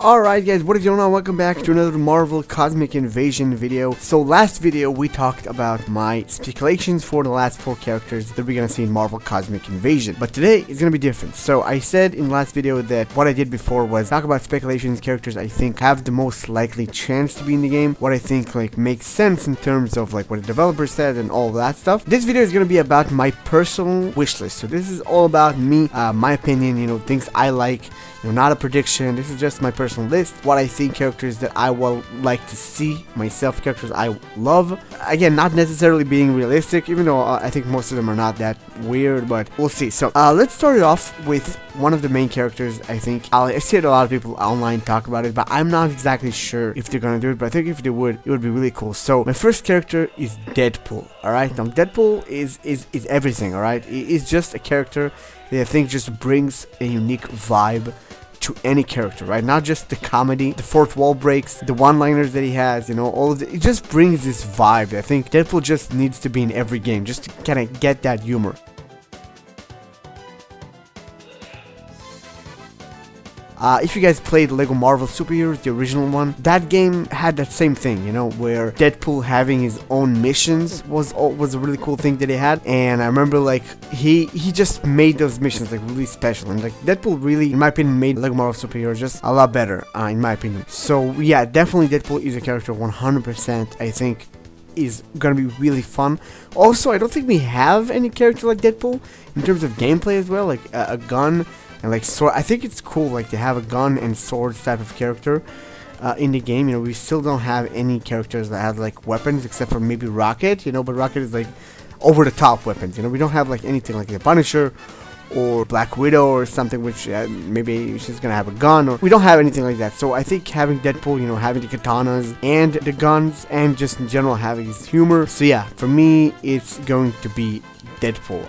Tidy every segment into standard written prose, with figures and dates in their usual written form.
Alright guys, what is going on? Welcome back to another Marvel Cosmic Invasion video. So last video we talked about my speculations for the last 4 characters that we're gonna see in Marvel Cosmic Invasion. But today is gonna be different. So I said in last video that what I did before was talk about speculations, characters I think have the most likely chance to be in the game, what I think makes sense in terms of what the developer said and all that stuff. This video is gonna be about my personal wish list. So this is all about me, my opinion, things I like. Not a prediction. This is just my personal list. What I think characters that I will like to see myself, characters I love. Again, not necessarily being realistic, even though I think most of them are not that weird, but we'll see. So let's start it off with one of the main characters. I think I see a lot of people online talk about it, but I'm not exactly sure if they're gonna do it. But I think if they would, it would be really cool. So my first character is Deadpool. All right, now Deadpool is everything. All right, it's just a character that I think just brings a unique vibe to any character, right? Not just the comedy, the fourth wall breaks, the one-liners that he has, all of it just brings this vibe. I think Deadpool just needs to be in every game just to kind of get that humor. If you guys played Lego Marvel Superheroes, the original one, that game had that same thing, where Deadpool having his own missions was a really cool thing that he had. And I remember he just made those missions really special, and Deadpool really, in my opinion, made Lego Marvel Superheroes just a lot better, in my opinion. So yeah, definitely Deadpool is a character 100% I think is gonna be really fun. Also, I don't think we have any character like Deadpool in terms of gameplay as well, a gun and sword. I think it's cool to have a gun and swords type of character in the game. We still don't have any characters that have weapons except for maybe Rocket, but Rocket is over the top weapons. We don't have anything like the Punisher or Black Widow or something, which maybe she's gonna have a gun, or we don't have anything like that. So I think having Deadpool, having the katanas and the guns and just in general having his humor. So yeah, for me it's going to be Deadpool.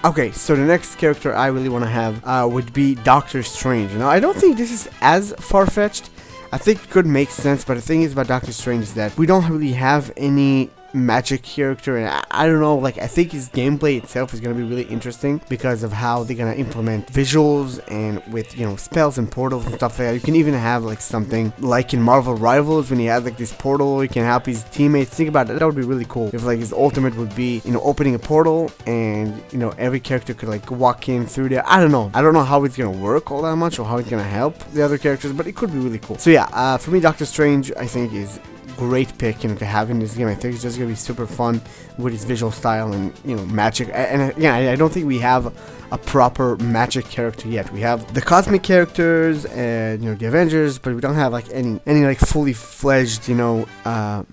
Okay, so the next character I really want to have would be Doctor Strange. I don't think this is as far-fetched. I think it could make sense, but the thing is about Doctor Strange is that we don't really have any magic character, and I don't know, I think his gameplay itself is gonna be really interesting because of how they're gonna implement visuals and with spells and portals and stuff like that. You can even have something like in Marvel Rivals when he has this portal, he can help his teammates. Think about it, that would be really cool if his ultimate would be opening a portal and every character could walk in through there. I don't know how it's gonna work all that much or how it's gonna help the other characters, but it could be really cool. So yeah, for me Doctor Strange I think is great pick to have in this game. I think it's just gonna be super fun with his visual style and magic. And yeah, I don't think we have a proper magic character yet. We have the cosmic characters and the Avengers, but we don't have any fully fledged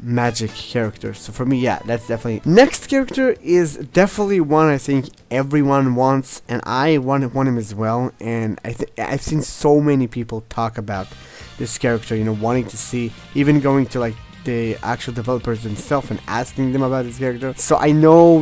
magic characters. So for me, yeah, that's definitely next character is definitely one I think everyone wants, and I want him as well. And I've seen so many people talk about this character, wanting to see, even going to the actual developers themselves and asking them about this character. So I know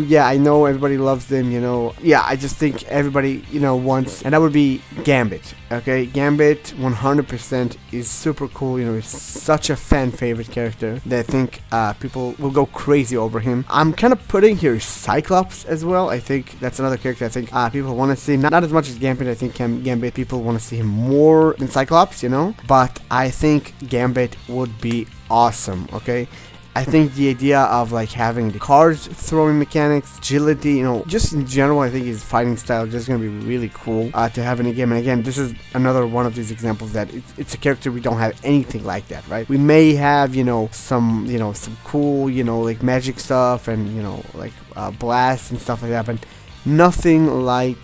everybody loves them, yeah, I just think everybody wants, and that would be Gambit. Okay, Gambit 100% is super cool. It's such a fan favorite character that I think people will go crazy over him. I'm kind of putting here Cyclops as well. I think that's another character I think people want to see, not as much as Gambit. I think Gambit people want to see him more than Cyclops, but I think Gambit would be awesome. Okay, I think the idea of having the cards throwing mechanics, agility, just in general, I think his fighting style is just gonna be really cool to have in a game. And again, this is another one of these examples that it's a character we don't have anything like that, right? We may have some cool magic stuff and blasts and stuff like that, but nothing like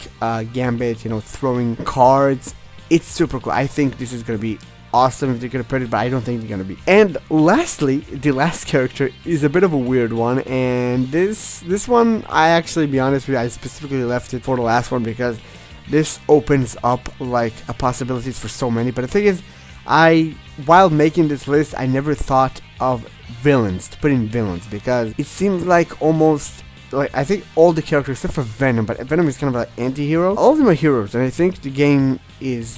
Gambit throwing cards. It's super cool. I think this is gonna be awesome if they're gonna put it, but I don't think they're gonna be. And lastly, the last character is a bit of a weird one, and this one, I actually, be honest with you, I specifically left it for the last one because this opens up a possibilities for so many. But the thing is, while making this list, I never thought of villains, to put in villains, because it seems almost I think all the characters except for Venom, but Venom is kind of anti-hero. All of them are heroes, and I think the game is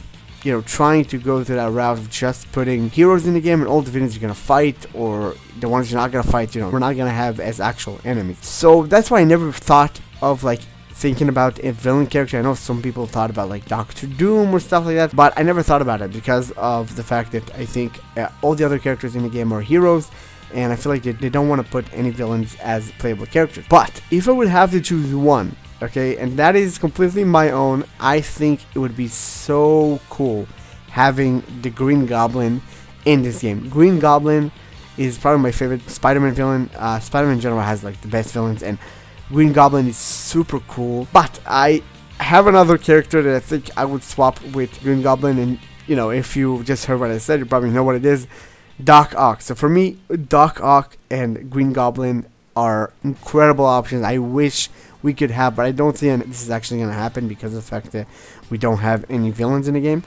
trying to go to that route of just putting heroes in the game and all the villains you're gonna fight, or the ones you're not gonna fight, we're not gonna have as actual enemies. So that's why I never thought of thinking about a villain character. I know some people thought about like Doctor Doom or stuff like that, but I never thought about it because of the fact that I think all the other characters in the game are heroes, and I feel like they don't want to put any villains as playable characters. But if I would have to choose one, okay, and that is completely my own, I think it would be so cool having the Green Goblin in this game. Green Goblin is probably my favorite Spider-Man villain. Spider-Man in general has like the best villains, and Green Goblin is super cool. But I have another character that I think I would swap with Green Goblin, and you know, if you just heard what I said, you probably know what it is. Doc Ock. So for me, Doc Ock and Green Goblin are incredible options. I wish we could have, but I don't think this is actually going to happen because of the fact that we don't have any villains in the game.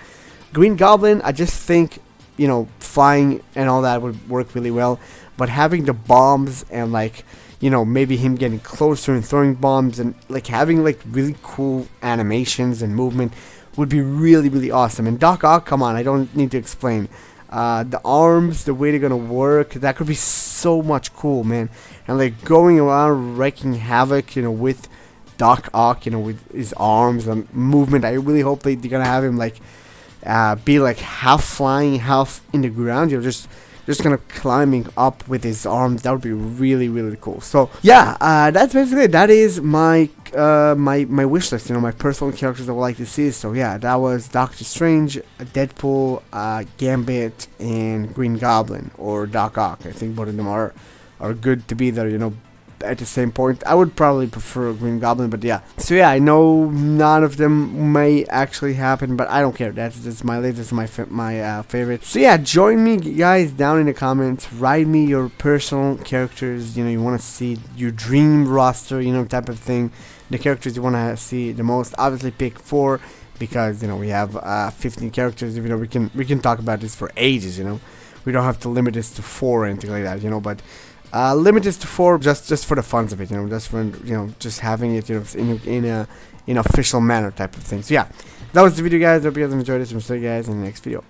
Green Goblin, I just think, you know, flying and all that would work really well, but having the bombs and like, you know, maybe him getting closer and throwing bombs and like having like really cool animations and movement would be really, really awesome. And Doc Ock, come on, I don't need to explain. The arms, the way they're gonna work, that could be so much cool, man. And like going around wreaking havoc, you know, with Doc Ock, you know, with his arms and movement. I really hope they're gonna have him like be like half flying, half in the ground. You know, just kind of climbing up with his arms. That would be really, really cool. So yeah, that's basically it. That is my my wish list, you know, my personal characters I would like to see. So yeah, that was Doctor Strange, Deadpool, Gambit, and Green Goblin, or Doc Ock. I think both of them are good to be there, you know, at the same point. I would probably prefer Green Goblin, but yeah. So yeah, I know none of them may actually happen, but I don't care. That's my list. That's my favorite. So yeah, join me guys down in the comments. Write me your personal characters, you know, you want to see, your dream roster, you know, type of thing. The characters you want to see the most. Obviously pick 4 because, you know, we have 15 characters. You know, we can talk about this for ages, you know. We don't have to limit this to 4 or anything like that, you know, but limit this to 4 just for the funs of it, you know, just for, you know, just having it, you know, in a official manner type of thing. So yeah, that was the video, guys. Hope you guys enjoyed this. I'll see you guys in the next video.